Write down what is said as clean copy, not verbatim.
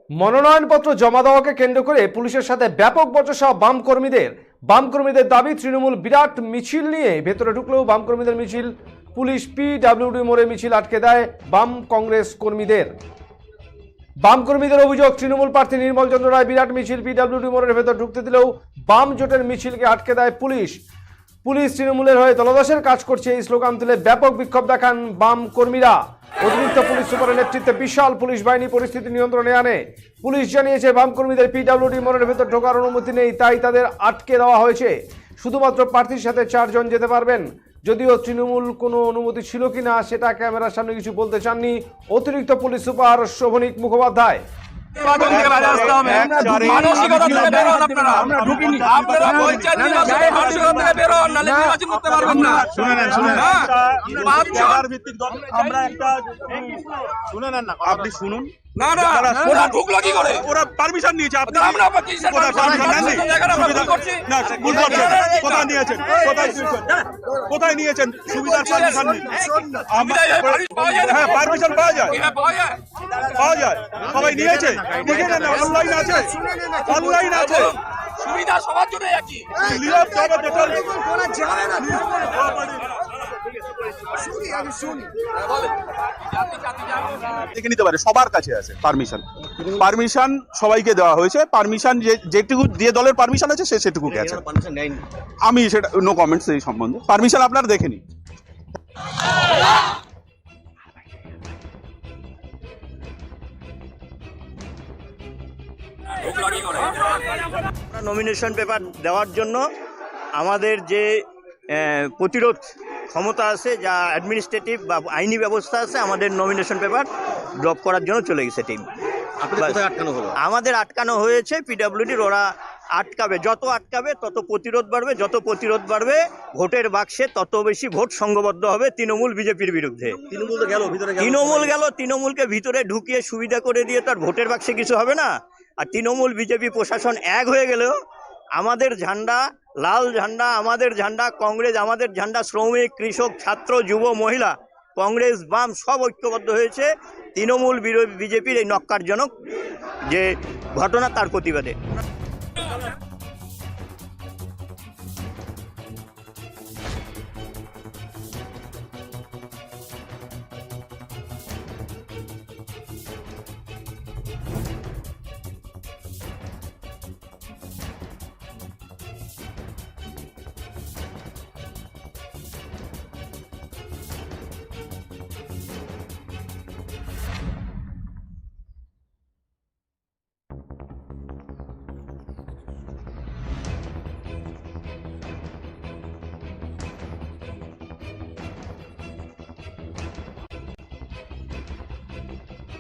মনোনয়নপত্র জমা দেওয়াকে কেন্দ্র করে পুলিশের সাথে ব্যাপক বচসা বামকর্মীদের দাবি তৃণমূল বিরাট মিছিল নিয়ে ভেতরে ঢুকলেও বামকর্মীদের মিছিল পুলিশ পিডব্লিউডি মোড়ে মিছিল আটকে দেয় বাম কংগ্রেস কর্মীদের। বামকর্মীদের অভিযোগ, তৃণমূল প্রার্থী নির্মল চন্দ্র রায় বিরাট মিছিল পিডব্লিউডি মোড়ের ভেতর ঢুকতে দিলেও বাম জোটের মিছিলকে আটকে দেয় পুলিশ। তৃণমূলের হয়ে দলদাসের কাজ করছে এই স্লোগান তুলে ব্যাপক বিক্ষোভ দেখান বাম কর্মীরা। অতিরিক্ত পুলিশ সুপারের নেতৃত্বে বিশাল পুলিশ বাহিনী পরিস্থিতি নিয়ন্ত্রণে আনে। পুলিশ জানিয়েছে বামকর্মীদের পিডব্লিউডি মোড়ের ভেতর ঢোকার অনুমতি নেই, তাই তাদের আটকে দেওয়া হয়েছে। শুধুমাত্র প্রার্থীর সাথে 4 জন যেতে পারবেন। যদিও তৃণমূল কোনো অনুমতি ছিল কিনা সেটা ক্যামেরার সামনে কিছু বলতে চাননি অতিরিক্ত পুলিশ সুপার শোভনিক মুখোপাধ্যায়। আপনি শুনুন, ঢুকলো কি করে? ওরা পারমিশন নিয়েছে, কোথায় নিয়েছেন? সুবিধার পারমিশন নেই। হ্যাঁ, পারমিশন পাওয়া যায়, সবাই নিয়েছে, দেখে নেন, অনলাইন আছে, সুবিধা সবার জন্য একই। দেখে নিতে পারে, সবার কাছে আছে পারমিশন সবাইকে দেওয়া হয়েছে। পারমিশন যেটুকু যে দলের পারমিশন আছে সেটুকু গেছে। আমি সেটা নো কমেন্টস এই সম্বন্ধে। পারমিশন আপনারা দেখে নিন। নমিনেশন পেপার দেওয়ার জন্য আমাদের যে প্রতিরোধ ক্ষমতা আছে, যা অ্যাডমিনিস্ট্রেটিভ বা আইনি ব্যবস্থা আছে, আমাদের নমিনেশন পেপার ড্রপ করার জন্য চলে গেছে টিম। আমাদের আটকানো হয়েছে পিডব্লিউডির। ওরা আটকাবে, যত আটকাবে তত প্রতিরোধ বাড়বে, যত প্রতিরোধ বাড়বে ভোটের বাক্সে তত বেশি ভোট সংঘবদ্ধ হবে তৃণমূল বিজেপির বিরুদ্ধে। তৃণমূলকে ভিতরে ঢুকিয়ে সুবিধা করে দিয়ে তার ভোটের বাক্সে কিছু হবে না। আর তৃণমূল বিজেপি প্রশাসন এক হয়ে গেলেও আমাদের ঝান্ডা, লাল ঝান্ডা আমাদের ঝান্ডা, কংগ্রেস আমাদের ঝান্ডা, শ্রমিক, কৃষক, ছাত্র, যুব, মহিলা, কংগ্রেস, বাম সব ঐক্যবদ্ধ হয়েছে তৃণমূল বিজেপির এই নক্কারজনক যে ঘটনা তার প্রতিবাদে।